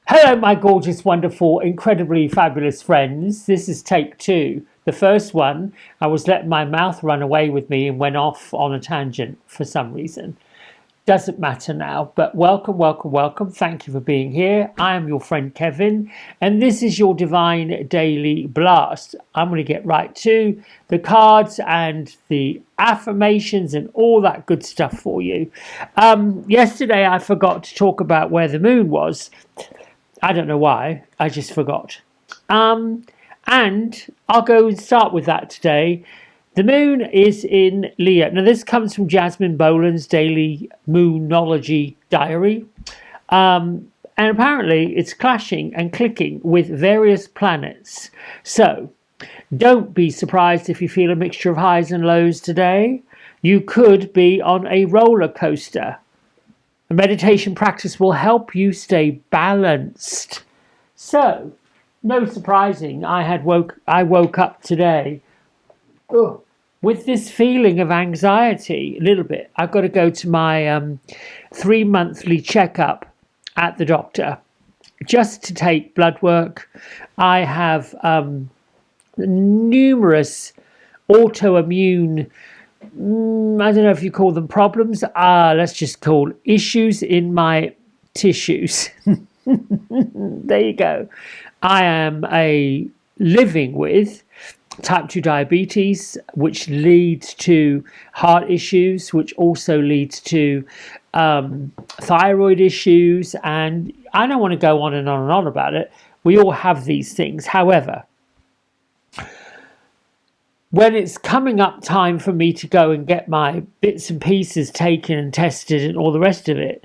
Hello, my gorgeous, wonderful, incredibly fabulous friends. This is take two. The first one, I was letting my mouth run away with me and went off on a tangent for some reason. Doesn't matter now, but welcome, welcome, welcome. Thank you for being here. I am your friend Kevin, and this is your Divine Daily Blast. I'm going to get right to the cards and the affirmations and all that good stuff for you. Yesterday, I forgot to talk about where the moon was. I don't know why. I just forgot. And I'll go and start with that today. The moon is in Leo. Now, this comes from Jasmine Boland's daily moonology diary. And apparently, it's clashing and clicking with various planets. So, don't be surprised if you feel a mixture of highs and lows today. You could be on a roller coaster. A meditation practice will help you stay balanced. So, no surprising, I woke up today with this feeling of anxiety a little bit. I've got to go to my 3 monthly checkup at the doctor just to take blood work. I have numerous autoimmune, I don't know if you call them problems, let's just call issues in my tissues. There you go. I am living with type 2 diabetes, which leads to heart issues, which also leads to thyroid issues. And I don't want to go on and on and on about it. We all have these things. However, when it's coming up time for me to go and get my bits and pieces taken and tested and all the rest of it,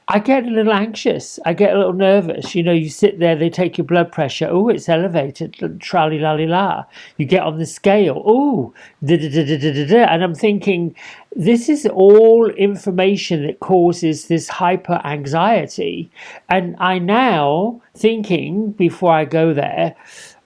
I get a little anxious. I get a little nervous. You know, you sit there, they take your blood pressure. Oh, it's elevated. Trally-lally-la. You get on the scale. Oh, da-da-da-da-da-da. And I'm thinking, this is all information that causes this hyper anxiety. And I now thinking, before I go there,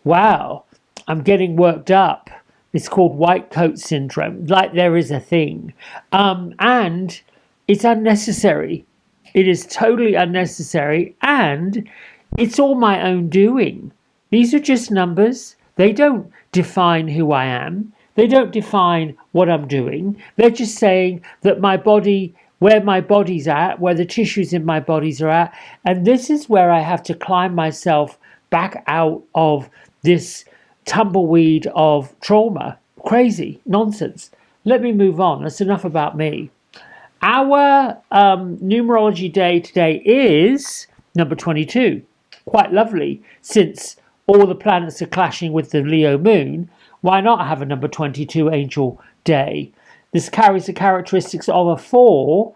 wow, I'm getting worked up. It's called white coat syndrome, like there is a thing. And it's unnecessary. It is totally unnecessary, and it's all my own doing. These are just numbers. They don't define who I am. They don't define what I'm doing. They're just saying that my body, where my body's at, where the tissues in my bodies are at, and this is where I have to climb myself back out of this tumbleweed of trauma. Crazy nonsense. Let me move on. That's enough about me. Our numerology day today is number 22. Quite lovely, since all the planets are clashing with the Leo moon. Why not have a number 22 angel day? This carries the characteristics of a 4,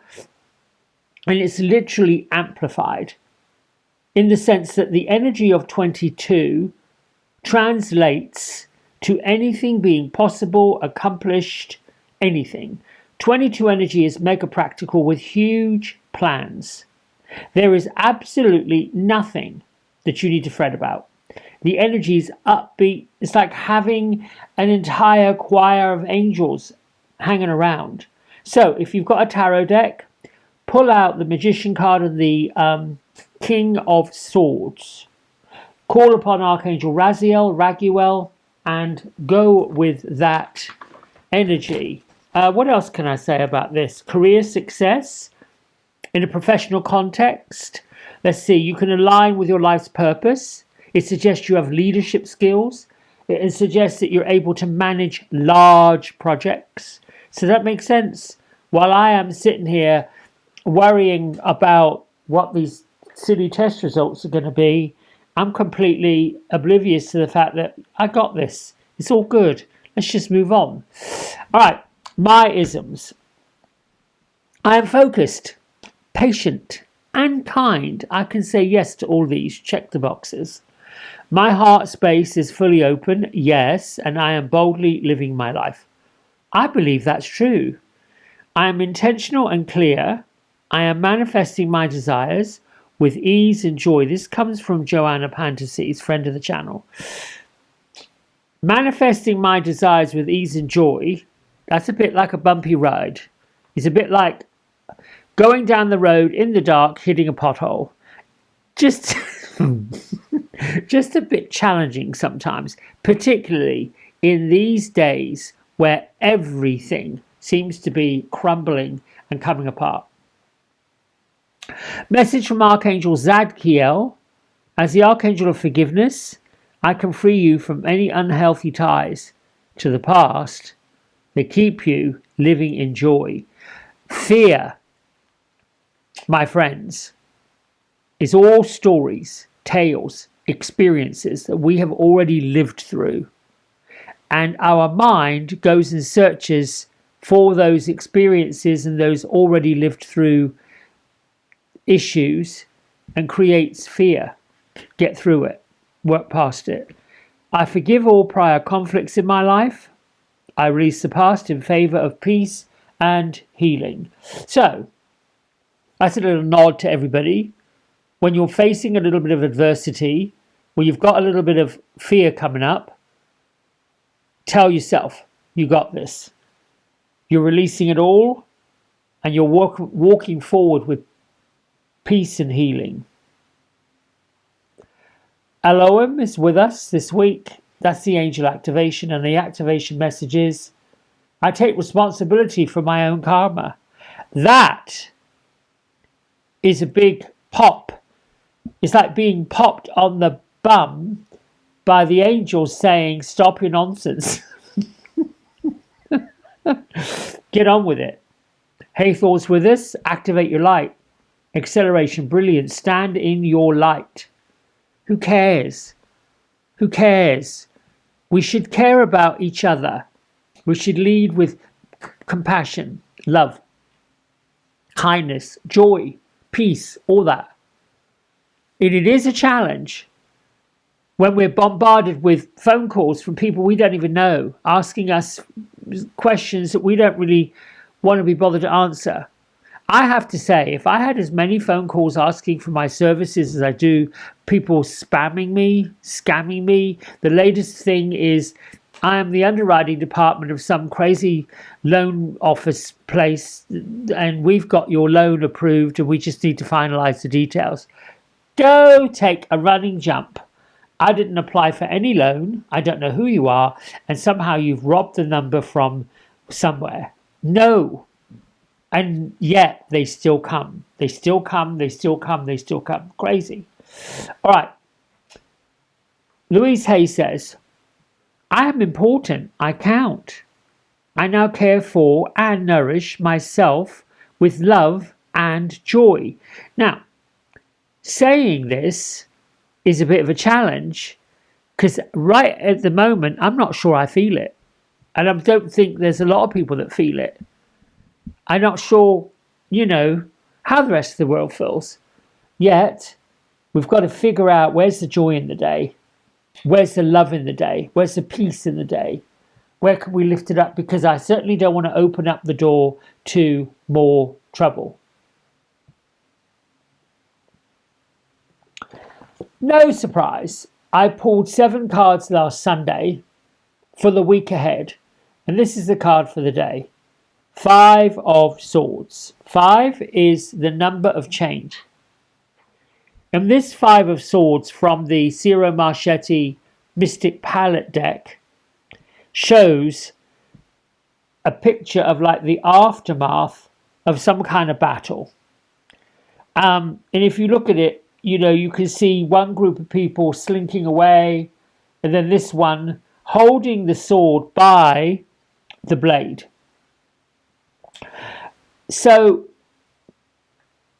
and it's literally amplified in the sense that the energy of 22 translates to anything being possible, accomplished, anything. 22 energy is mega practical with huge plans. There is absolutely nothing that you need to fret about. The energy is upbeat. It's like having an entire choir of angels hanging around. So if you've got a tarot deck, pull out the Magician card and the King of Swords. Call upon Archangel Raguel, and go with that energy. What else can I say about this? Career success in a professional context. Let's see, you can align with your life's purpose. It suggests you have leadership skills. It suggests that you're able to manage large projects. So that makes sense. While I am sitting here worrying about what these silly test results are going to be, I'm completely oblivious to the fact that I got this. It's all good. Let's just move on. All right, my isms. I am focused, patient, and kind. I can say yes to all these. Check the boxes. My heart space is fully open. Yes, and I am boldly living my life. I believe that's true. I am intentional and clear. I am manifesting my desires with ease and joy. This comes from Joanna Pantases, friend of the channel. Manifesting my desires with ease and joy, that's a bit like a bumpy ride. It's a bit like going down the road in the dark, hitting a pothole. Just just a bit challenging sometimes, particularly in these days where everything seems to be crumbling and coming apart. Message from Archangel Zadkiel. As the Archangel of Forgiveness, I can free you from any unhealthy ties to the past that keep you living in joy. Fear, my friends, is all stories, tales, experiences that we have already lived through. And our mind goes and searches for those experiences and those already lived through issues and creates fear. Get through it. Work past it. I forgive all prior conflicts in my life. I release the past in favour of peace and healing. So, that's a little nod to everybody. When you're facing a little bit of adversity, when you've got a little bit of fear coming up, tell yourself, you got this. You're releasing it all, and you're walking forward with peace and healing. Elohim is with us this week. That's the angel activation, and the activation message is, I take responsibility for my own karma. That is a big pop. It's like being popped on the bum by the angels saying, stop your nonsense. Get on with it. Hathor's with us. Activate your light. Acceleration, brilliance. Stand in your light. Who cares? Who cares? We should care about each other. We should lead with compassion, love, kindness, joy, peace, all that. And it is a challenge when we're bombarded with phone calls from people we don't even know, asking us questions that we don't really want to be bothered to answer. I have to say, if I had as many phone calls asking for my services as I do, people spamming me, scamming me, the latest thing is I am the underwriting department of some crazy loan office place and we've got your loan approved and we just need to finalize the details. Go take a running jump. I didn't apply for any loan. I don't know who you are. And somehow you've robbed the number from somewhere. No. And yet they still come. They still come. They still come. They still come. Crazy. All right. Louise Hay says, I am important. I count. I now care for and nourish myself with love and joy. Now, saying this is a bit of a challenge because right at the moment, I'm not sure I feel it. And I don't think there's a lot of people that feel it. I'm not sure, how the rest of the world feels. Yet, we've got to figure out where's the joy in the day? Where's the love in the day? Where's the peace in the day? Where can we lift it up? Because I certainly don't want to open up the door to more trouble. No surprise, I pulled 7 cards last Sunday for the week ahead. And this is the card for the day. 5 of Swords. 5 is the number of change. And this 5 of Swords from the Ciro Marchetti Mystic Palette deck shows a picture of like the aftermath of some kind of battle. And if you look at it, you can see one group of people slinking away, and then this one holding the sword by the blade. So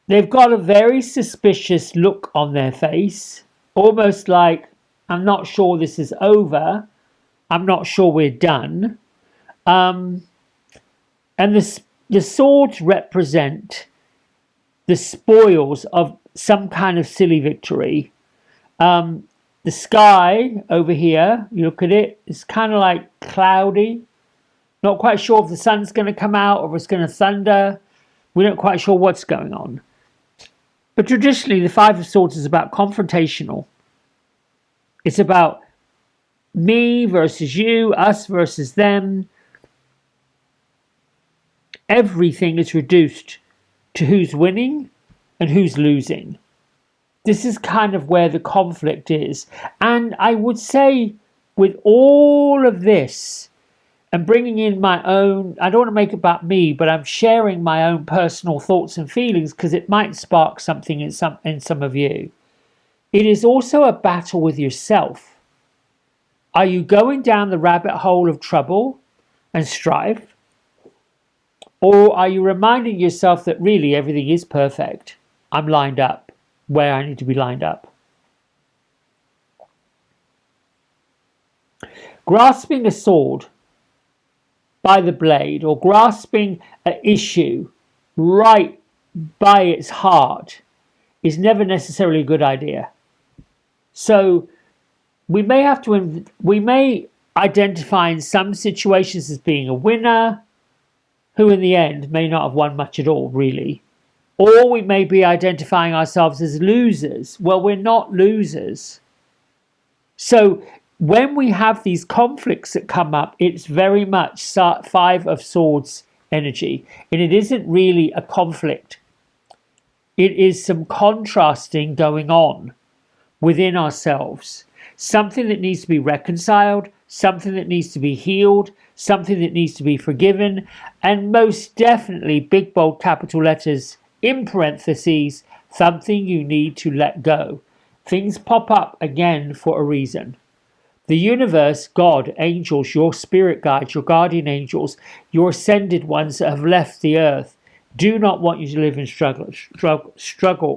they've got a very suspicious look on their face, almost like, I'm not sure this is over. I'm not sure we're done. And the swords represent the spoils of some kind of silly victory. The sky over here, you look at it, it's kind of like cloudy. Not quite sure if the sun's going to come out or if it's going to thunder. We're not quite sure what's going on. But traditionally, the 5 of Swords is about confrontational. It's about me versus you, us versus them. Everything is reduced to who's winning and who's losing. This is kind of where the conflict is. And I would say, with all of this, and bringing in my own, I don't want to make it about me, but I'm sharing my own personal thoughts and feelings because it might spark something in some of you. It is also a battle with yourself. Are you going down the rabbit hole of trouble and strife? Or are you reminding yourself that really everything is perfect? I'm lined up where I need to be lined up. Grasping a sword by the blade, or grasping an issue right by its heart, is never necessarily a good idea. So we may identify in some situations as being a winner, who in the end may not have won much at all, really. Or we may be identifying ourselves as losers. Well, we're not losers. So when we have these conflicts that come up, it's very much Five of Swords energy. And it isn't really a conflict. It is some contrasting going on within ourselves. Something that needs to be reconciled, something that needs to be healed, something that needs to be forgiven, and most definitely, big bold capital letters in parentheses, something you need to let go. Things pop up again for a reason. The universe, God, angels, your spirit guides, your guardian angels, your ascended ones that have left the earth, do not want you to live in struggle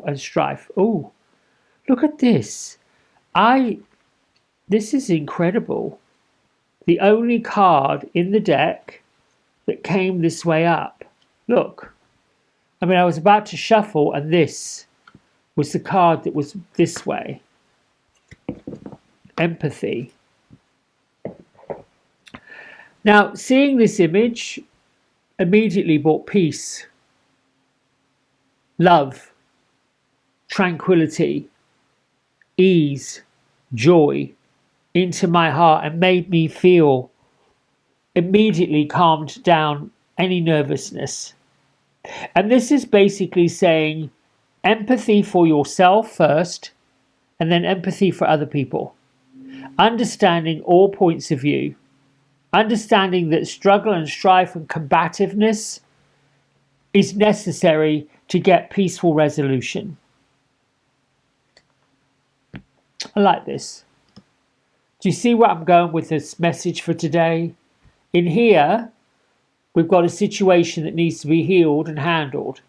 and strife. Oh, look at this. This is incredible. The only card in the deck that came this way up. Look. I mean, I was about to shuffle and this was the card that was this way. Empathy. Now, seeing this image immediately brought peace, love, tranquility, ease, joy into my heart and made me feel immediately calmed down any nervousness. And this is basically saying empathy for yourself first and then empathy for other people. Understanding all points of view. Understanding that struggle and strife and combativeness is necessary to get peaceful resolution. I like this. Do you see where I'm going with this message for today? In here, we've got a situation that needs to be healed and handled.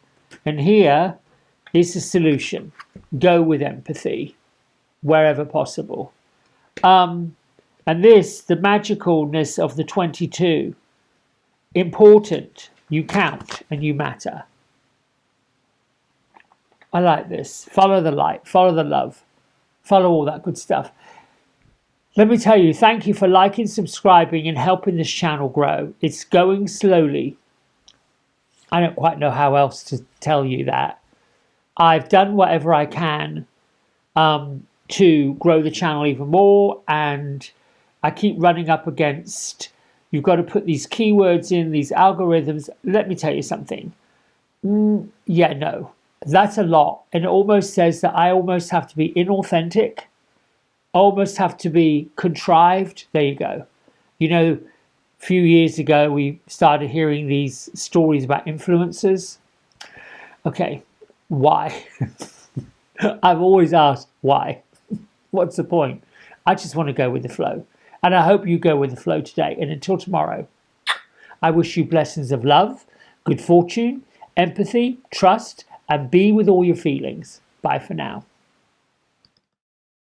And here is the solution. Go with empathy wherever possible. And this, the magicalness of the 22. Important. You count and you matter. I like this. Follow the light. Follow the love. Follow all that good stuff. Let me tell you, thank you for liking, subscribing and helping this channel grow. It's going slowly. I don't quite know how else to tell you that. I've done whatever I can to grow the channel even more, and I keep running up against, you've got to put these keywords in, these algorithms. Let me tell you something. Yeah, no, that's a lot. And it almost says that I almost have to be inauthentic. Almost have to be contrived. There you go. You know, a few years ago, we started hearing these stories about influencers. Okay, why? I've always asked why. What's the point? I just want to go with the flow. And I hope you go with the flow today. And until tomorrow, I wish you blessings of love, good fortune, empathy, trust, and be with all your feelings. Bye for now.